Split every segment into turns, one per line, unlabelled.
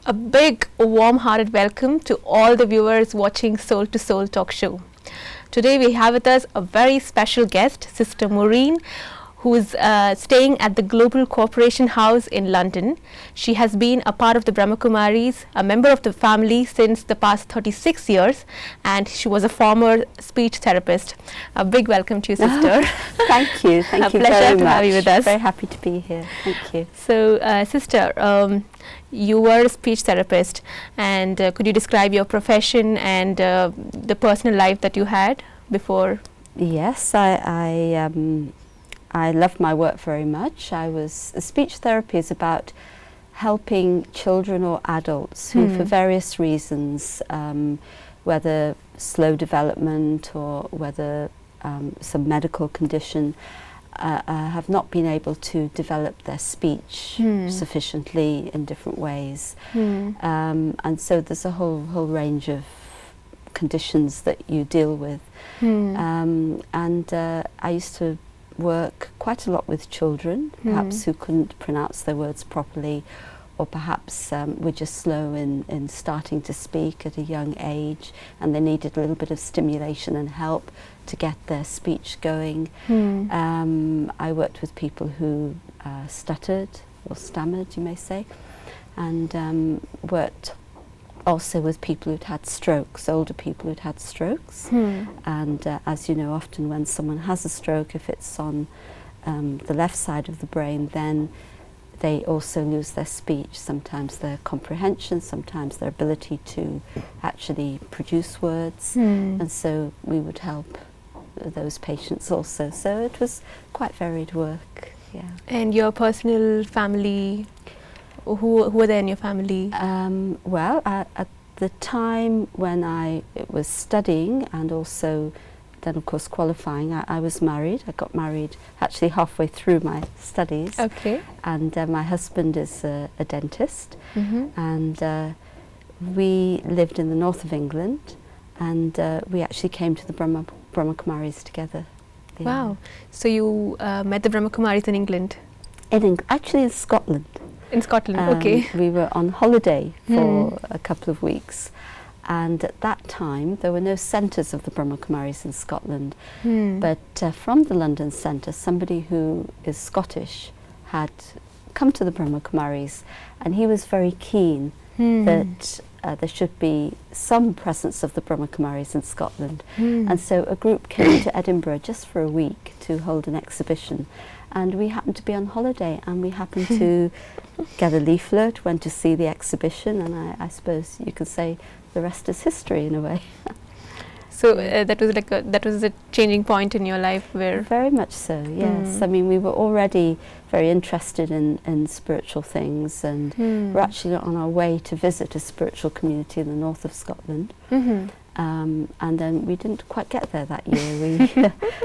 A big, warm-hearted welcome to all the viewers watching Soul to Soul talk show. Today we have with us a very special guest, Sister Maurin, who is staying at the Global Cooperation House in London. She has been a part of the Brahmakumaris, a member of the family since the past 36 years, and she was a former speech therapist. A big welcome to you, Sister.
Thank you. Thank you very much.
A pleasure to have you with us.
Very happy to be here. Thank you.
So, Sister, you were a speech therapist, and could you describe your profession and the personal life that you had before?
Yes, I love my work very much. Speech therapy is about helping children or adults who, for various reasons, whether slow development or whether some medical condition, have not been able to develop their speech sufficiently in different ways. And so there's a whole range of conditions that you deal with. I used to work quite a lot with children, perhaps who couldn't pronounce their words properly, or perhaps were just slow in starting to speak at a young age, and they needed a little bit of stimulation and help to get their speech going. I worked with people who stuttered or stammered, you may say, and worked also with people who'd had strokes, older people who'd had strokes. And as you know, often when someone has a stroke, if it's on the left side of the brain, then they also lose their speech, sometimes their comprehension, sometimes their ability to actually produce words. And so we would help those patients also. So it was quite varied work, yeah. And
your personal family, who were there in your family?
Well, at the time when I was studying and also then of course qualifying, I was married. I got married actually halfway through my studies.
Okay.
And my husband is a dentist, and we lived in the north of England, and we actually came to the brahmakumaris together. Yeah.
Wow. So you met the brahmakumaris in England?
Actually in Scotland.
In Scotland, okay.
We were on holiday for a couple of weeks, and at that time there were no centres of the brahmakumaris in Scotland, but from the London centre somebody who is Scottish had come to the brahmakumaris, and he was very keen that there should be some presence of the brahmakumaris in Scotland. And so a group came to Edinburgh just for a week to hold an exhibition. And we happened to be on holiday, and we happened to get a leaflet, went to see the exhibition, and I suppose you could say the rest is history in a way.
So that was a changing point in your life, where
very much so, yes. I mean, we were already very interested in spiritual things, and we're actually on our way to visit a spiritual community in the north of Scotland. And then we didn't quite get there that year. We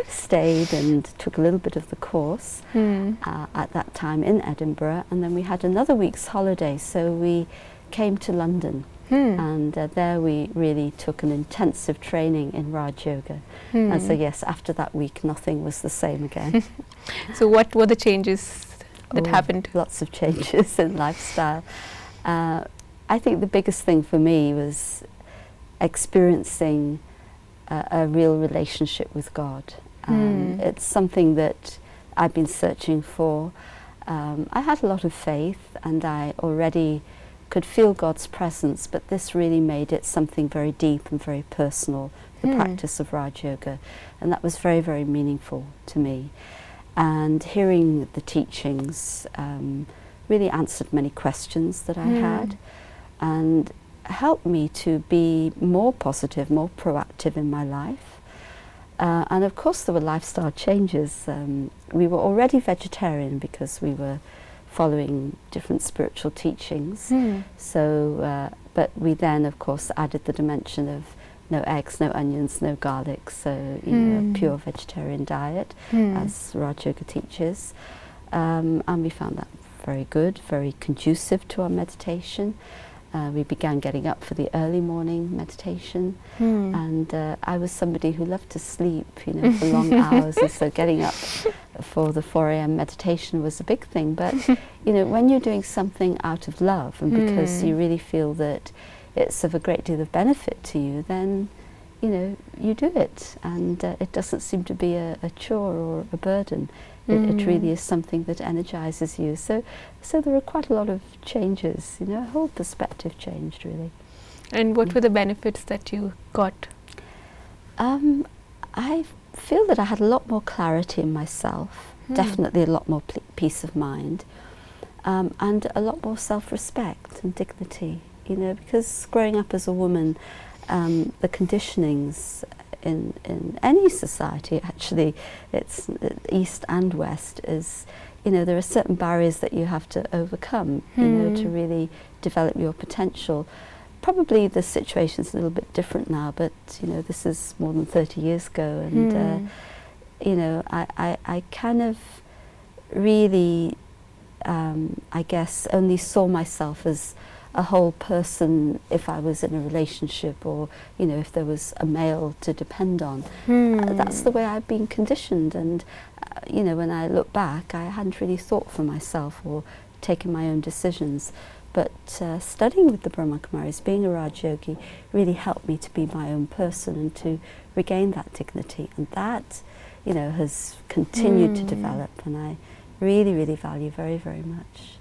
stayed and took a little bit of the course at that time in Edinburgh, and then we had another week's holiday, so we came to London. And there we really took an intensive training in Raj Yoga. And so yes, after that week nothing was the same again.
So what were the changes that happened?
Lots of changes in lifestyle. I think the biggest thing for me was experiencing a real relationship with God. It's something that I've been searching for. I had a lot of faith, and I already could feel God's presence, but this really made it something very deep and very personal, the practice of Raj Yoga, and that was very, very meaningful to me. And hearing the teachings really answered many questions that I had, and helped me to be more positive, more proactive in my life. And of course there were lifestyle changes. We were already vegetarian because we were following different spiritual teachings. So, but we then of course added the dimension of no eggs, no onions, no garlic, so you know, a pure vegetarian diet, as Raj Yoga teaches. And we found that very good, very conducive to our meditation. we began getting up for the early morning meditation, and I was somebody who loved to sleep, you know, for long hours, and so getting up for the 4 a.m. meditation was a big thing. But you know, when you're doing something out of love and because you really feel that it's of a great deal of benefit to you, then you know, you do it, and it doesn't seem to be a chore or a burden. It really is something that energizes you. So there are quite a lot of changes, you know, a whole perspective changed really.
And what were the benefits that you got?
I feel that I had a lot more clarity in myself, definitely a lot more peace of mind, and a lot more self-respect and dignity, you know, because growing up as a woman, the conditionings in any society, actually, it's East and West, is, you know, there are certain barriers that you have to overcome, you know, to really develop your potential. Probably the situation's a little bit different now, but you know, this is more than 30 years ago, and you know, I kind of really, I guess, only saw myself as a whole person if I was in a relationship, or you know, if there was a male to depend on. That's the way I've been conditioned, and you know, when I look back, I hadn't really thought for myself or taken my own decisions. But studying with the brahmakumaris, being a Raj Yogi, really helped me to be my own person and to regain that dignity, and that, you know, has continued to develop, and I really, really value very, very much.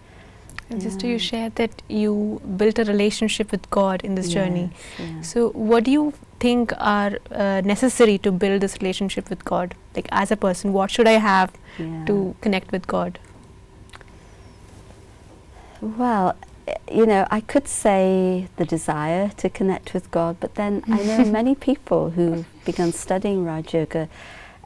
And just you shared that you built a relationship with God in this journey.
Yeah.
So what do you think are necessary to build this relationship with God? Like, as a person, what should I have to connect with God?
Well, you know, I could say the desire to connect with God, but then I know many people who've begun studying Raj Yoga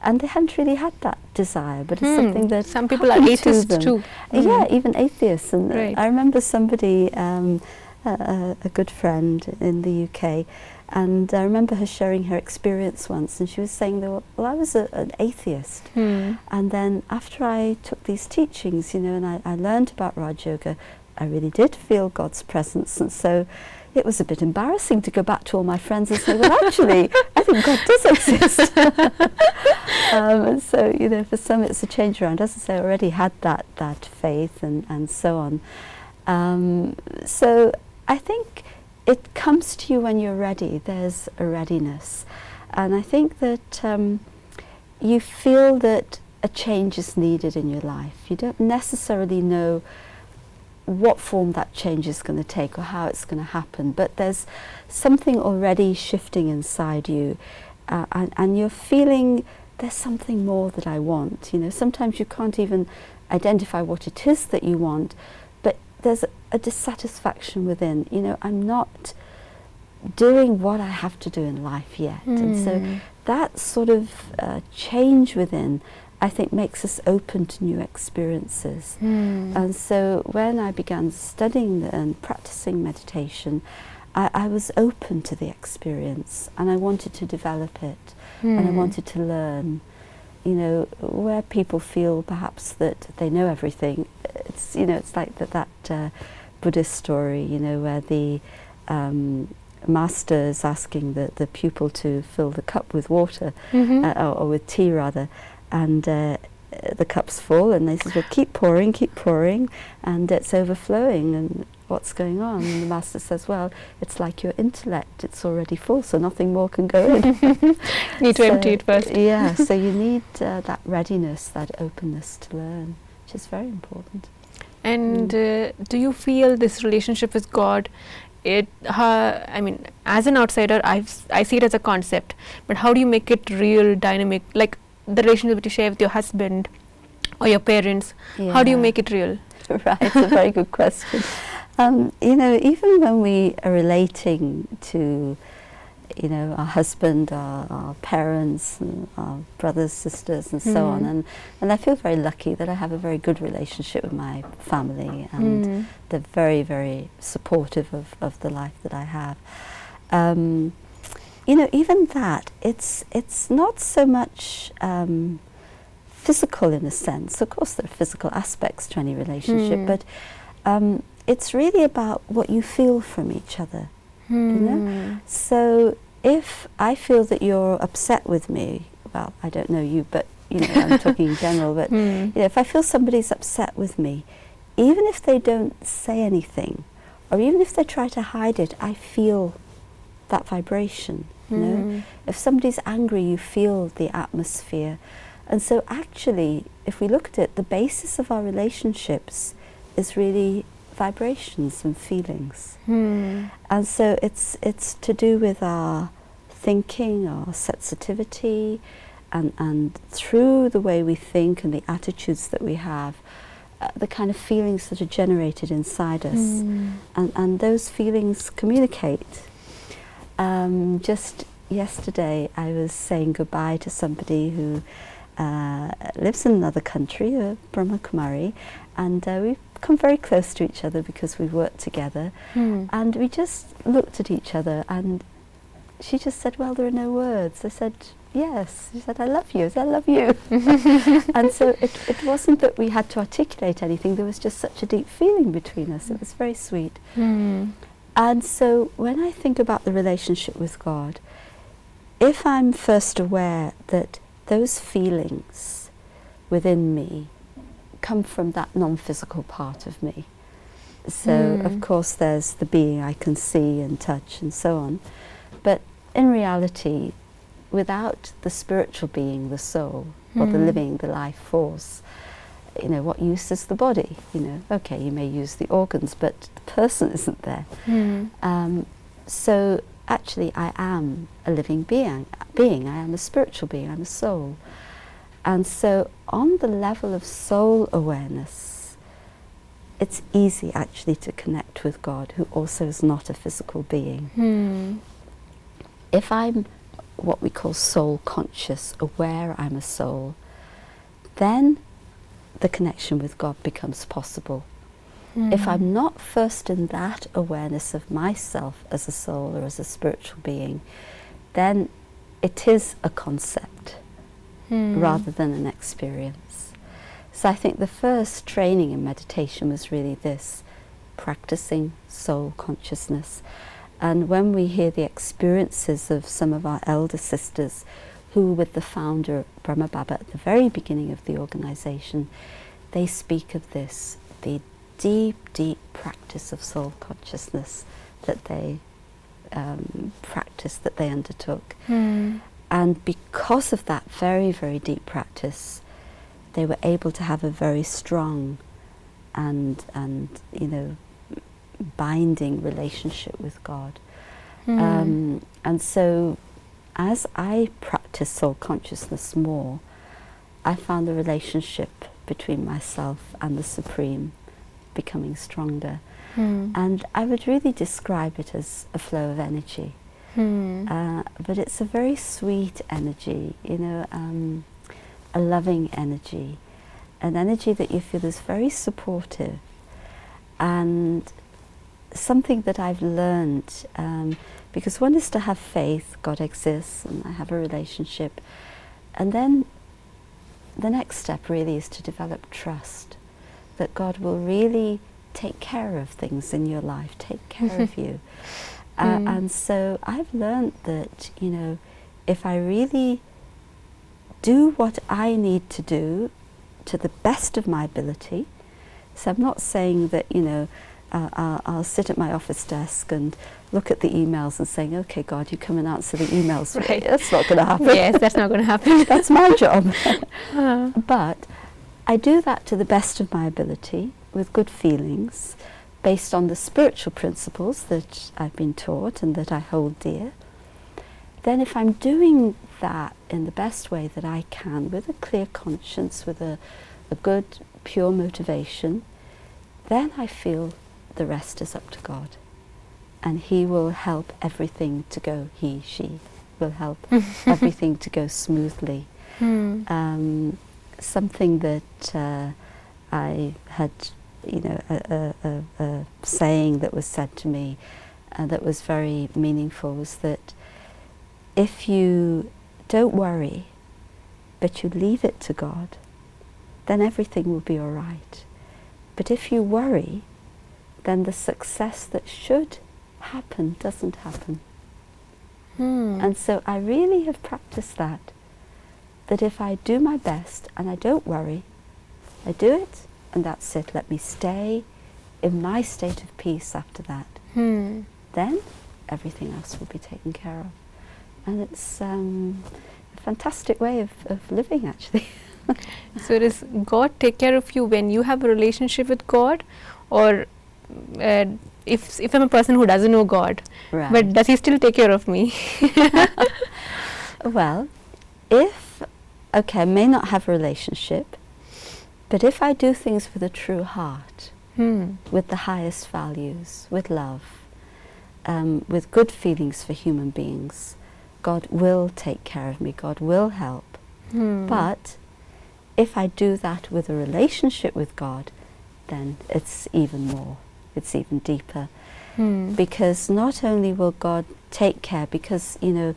and they hadn't really had that desire, but it's something that
some people are atheists too.
Yeah, even atheists. And
right.
I remember somebody, a good friend in the UK, and I remember her sharing her experience once, and she was saying that, well, I was an atheist, and then after I took these teachings, you know, and I learned about Raj Yoga, I really did feel God's presence, and so it was a bit embarrassing to go back to all my friends and say, well, actually, I think God does exist. And so, you know, for some it's a change around. As I say, I already had that faith and so on. So I think it comes to you when you're ready. There's a readiness. And I think that you feel that a change is needed in your life. You don't necessarily know what form that change is going to take or how it's going to happen, but there's something already shifting inside you, and you're feeling there's something more that I want. You know, sometimes you can't even identify what it is that you want, but there's a dissatisfaction within. You know, I'm not doing what I have to do in life yet, and so that sort of change within, I think, makes us open to new experiences. And so when I began studying and practicing meditation, I was open to the experience, and I wanted to develop it, and I wanted to learn. You know, where people feel perhaps that they know everything, it's, you know, it's like that Buddhist story, you know, where the master is asking the pupil to fill the cup with water, or with tea rather, and the cup's full, and they say, well, keep pouring, and it's overflowing, and what's going on? And the master says, well, it's like your intellect, it's already full, so nothing more can go in.
Need to empty it first.
Yeah, so you need that readiness, that openness to learn, which is very important.
And do you feel this relationship with God, I mean, as an outsider, I see it as a concept, but how do you make it real, dynamic, like the relationship that you share with your husband or your parents? How do you make it real?
Right, it's a very good question. You know, even when we are relating to, you know, our husband, our parents, and our brothers, sisters, and so on, and I feel very lucky that I have a very good relationship with my family, and they're very, very supportive of the life that I have. You know, even that, it's not so much physical in a sense. Of course, there are physical aspects to any relationship, but it's really about what you feel from each other. You know? So if I feel that you're upset with me, well, I don't know you, but you know, I'm talking in general, but you know, if I feel somebody's upset with me, even if they don't say anything, or even if they try to hide it, I feel that vibration. You know? If somebody's angry, you feel the atmosphere. And so actually, if we look at it, the basis of our relationships is really vibrations and feelings. And so it's to do with our thinking, our sensitivity, and through the way we think and the attitudes that we have, the kind of feelings that are generated inside us. And those feelings communicate. Just yesterday I was saying goodbye to somebody who lives in another country, a brahmakumari, and we've come very close to each other because we've worked together. And we just looked at each other, and she just said, well, there are no words. I said, yes. She said, I love you. I said, I love you. And so it wasn't that we had to articulate anything. There was just such a deep feeling between us. It was very sweet. And so when I think about the relationship with God, if I'm first aware that those feelings within me come from that non-physical part of me. So of course there's the being I can see and touch and so on. But in reality, without the spiritual being, the soul, or the living, the life force, you know, what use is the body? You know, okay, you may use the organs, but the person isn't there. So actually I am a living being. I am a spiritual being, I'm a soul. And so on the level of soul awareness, it's easy actually to connect with God, who also is not a physical being. If I'm what we call soul conscious, aware I'm a soul, then the connection with God becomes possible. If I'm not first in that awareness of myself as a soul or as a spiritual being, then it is a concept rather than an experience. So I think the first training in meditation was really this, practicing soul consciousness. And when we hear the experiences of some of our elder sisters who, with the founder Brahma Baba at the very beginning of the organization, they speak of this, the deep, deep practice of soul consciousness that they practiced, that they undertook. And because of that very, very deep practice, they were able to have a very strong and you know, binding relationship with God. And so as I practice soul consciousness more, I found the relationship between myself and the Supreme becoming stronger. And I would really describe it as a flow of energy. But it's a very sweet energy, you know, a loving energy, an energy that you feel is very supportive, and something that I've learned, because one is to have faith, God exists, and I have a relationship, and then the next step really is to develop trust that God will really take care of things in your life, take care of you. And so I've learned that, you know, if I really do what I need to do to the best of my ability, so I'm not saying that, you know, I'll sit at my office desk and look at the emails and saying, okay, God, you come and answer the emails. Right. That's not going to happen.
Yes, that's not going to happen.
That's my job. But I do that to the best of my ability, with good feelings, based on the spiritual principles that I've been taught and that I hold dear. Then if I'm doing that in the best way that I can, with a clear conscience, with a good, pure motivation, then I feel the rest is up to God. And He will help everything to go, He, she, will help everything to go smoothly. Something that I had, you know, a saying that was said to me that was very meaningful was that if you don't worry, but you leave it to God, then everything will be all right. But if you worry, then the success that should happen doesn't happen.
Hmm.
And so I really have practiced that if I do my best and I don't worry, I do it and that's it. Let me stay in my state of peace after that.
Hmm.
Then everything else will be taken care of. And it's a fantastic way of living, actually.
So does God take care of you when you have a relationship with God, or if I'm a person who doesn't know God,
Right.
but does He still take care of me?
Well, I may not have a relationship, but if I do things with a true heart, with the highest values, with love, with good feelings for human beings, God will take care of me, God will help. But if I do that with a relationship with God, then it's even more, it's even deeper. Because not only will God take care, because, you know,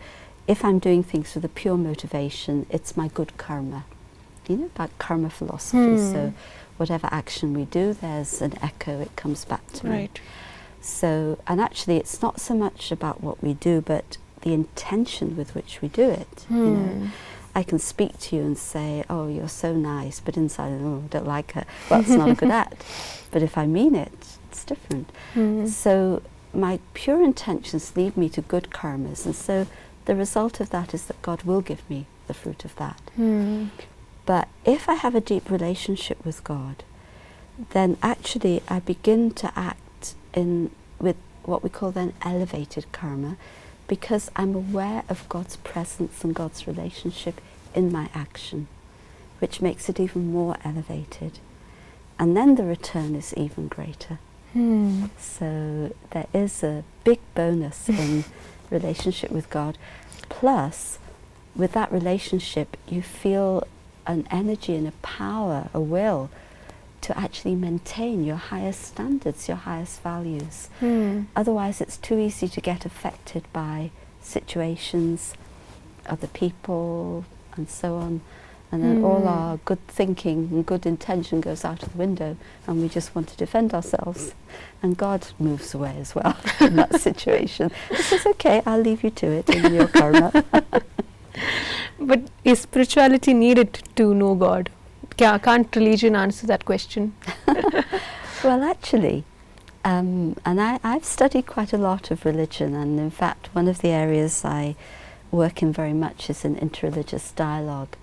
if I'm doing things with a pure motivation, it's my good karma. You know, about karma philosophy. So whatever action we do, there's an echo, it comes back to me.
Right.
So, and actually it's not so much about what we do, but the intention with which we do it. You know, I can speak to you and say, oh, you're so nice, but inside, oh, I don't like her. Well, that's not a good act. But if I mean it, it's different. So my pure intentions lead me to good karmas, and so the result of that is that God will give me the fruit of that. But if I have a deep relationship with God, then actually I begin to act with what we call then elevated karma, because I'm aware of God's presence and God's relationship in my action, which makes it even more elevated. And then the return is even greater. So there is a big bonus in relationship with God. Plus, with that relationship, you feel an energy and a power, a will, to actually maintain your highest standards, your highest values. Otherwise, it's too easy to get affected by situations, other people, and so on. And then all our good thinking and good intention goes out of the window, and we just want to defend ourselves. And God moves away as well in that situation. He says, okay, I'll leave you to it in your karma.
But is spirituality needed to know God? Can't religion answer that question?
Well, actually, and I've studied quite a lot of religion, and in fact, one of the areas I work in very much is in interreligious dialogue.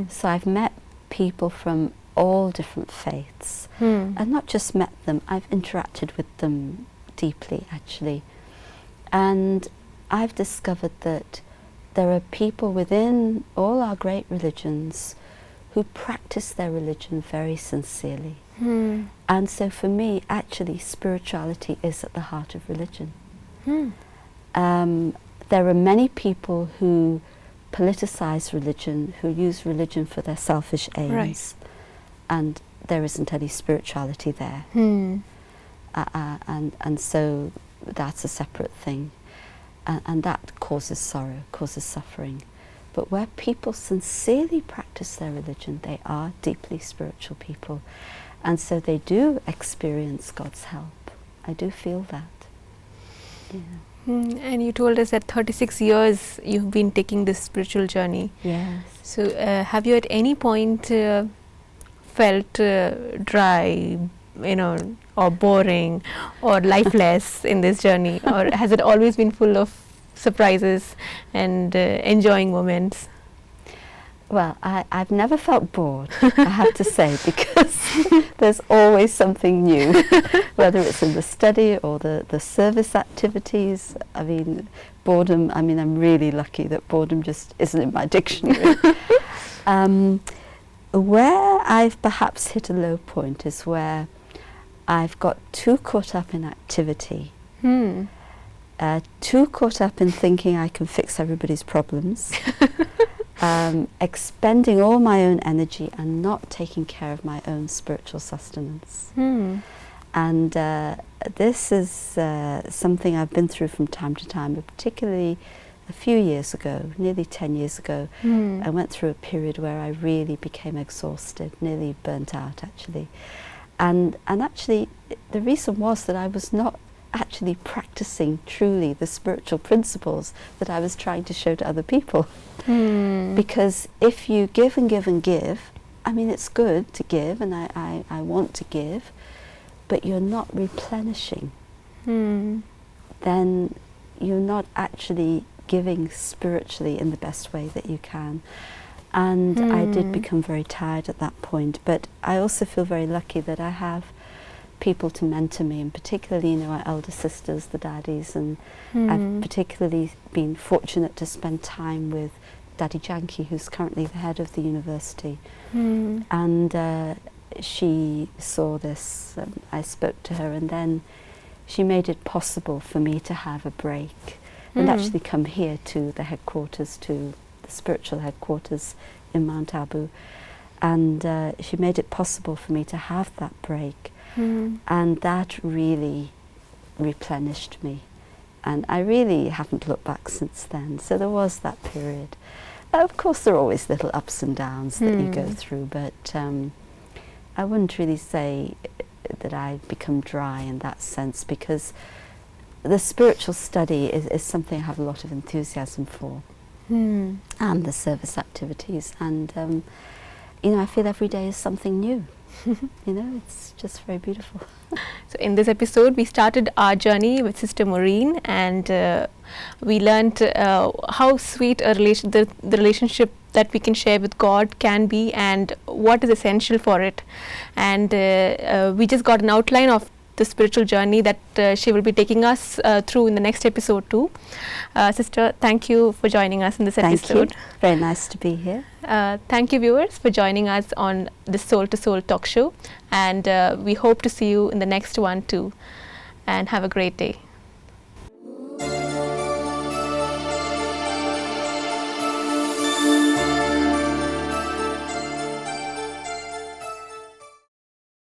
So I've met people from all different faiths, and not just met them, I've interacted with them deeply, actually. And I've discovered that there are people within all our great religions who practice their religion very sincerely. And so for me, actually, spirituality is at the heart of religion. There are many people who politicize religion, who use religion for their selfish aims,
Right.
and there isn't any spirituality there. And so that's a separate thing. And that causes sorrow, causes suffering. But where people sincerely practice their religion, they are deeply spiritual people. And so they do experience God's help. I do feel that. Yeah.
And you told us that 36 years you've been taking this spiritual journey.
Yes.
So have you at any point felt dry, you know, or boring or lifeless in this journey? Or has it always been full of surprises and enjoying moments?
Well, I've never felt bored, I have to say, because there's always something new, whether it's in the study or the service activities. I mean, boredom, I mean, I'm really lucky that boredom just isn't in my dictionary. Where I've perhaps hit a low point is where I've got too caught up in activity, too caught up in thinking I can fix everybody's problems, expending all my own energy and not taking care of my own spiritual sustenance. And this is something I've been through from time to time, but particularly a few years ago, nearly 10 years ago, I went through a period where I really became exhausted, nearly burnt out actually. And actually, the reason was that I was not actually practicing truly the spiritual principles that I was trying to show to other people. Because if you give and give and give, I mean, it's good to give, and I want to give, but you're not replenishing, then you're not actually giving spiritually in the best way that you can. And I did become very tired at that point, but I also feel very lucky that I have people to mentor me, and particularly, you know, our elder sisters, the daddies, and I've particularly been fortunate to spend time with Daddy Janki, who's currently the head of the university. And she saw this, I spoke to her, and then she made it possible for me to have a break and actually come here to the headquarters, to the spiritual headquarters in Mount Abu. And she made it possible for me to have that break. And that really replenished me. And I really haven't looked back since then. So there was that period. Of course, there are always little ups and downs that you go through, but I wouldn't really say that I've become dry in that sense, because the spiritual study is something I have a lot of enthusiasm for, and the service activities. And, you know, I feel every day is something new. You know, it's just very beautiful.
So in this episode, we started our journey with Sister Maurin, and we learned how sweet the relationship that we can share with God can be, and what is essential for it. And we just got an outline of the spiritual journey that she will be taking us through in the next episode too. Sister, thank you for joining us in this episode.
Thank you. Very nice to be here.
Thank you, viewers, for joining us on the Soul to Soul talk show, and we hope to see you in the next one too, and have a great day.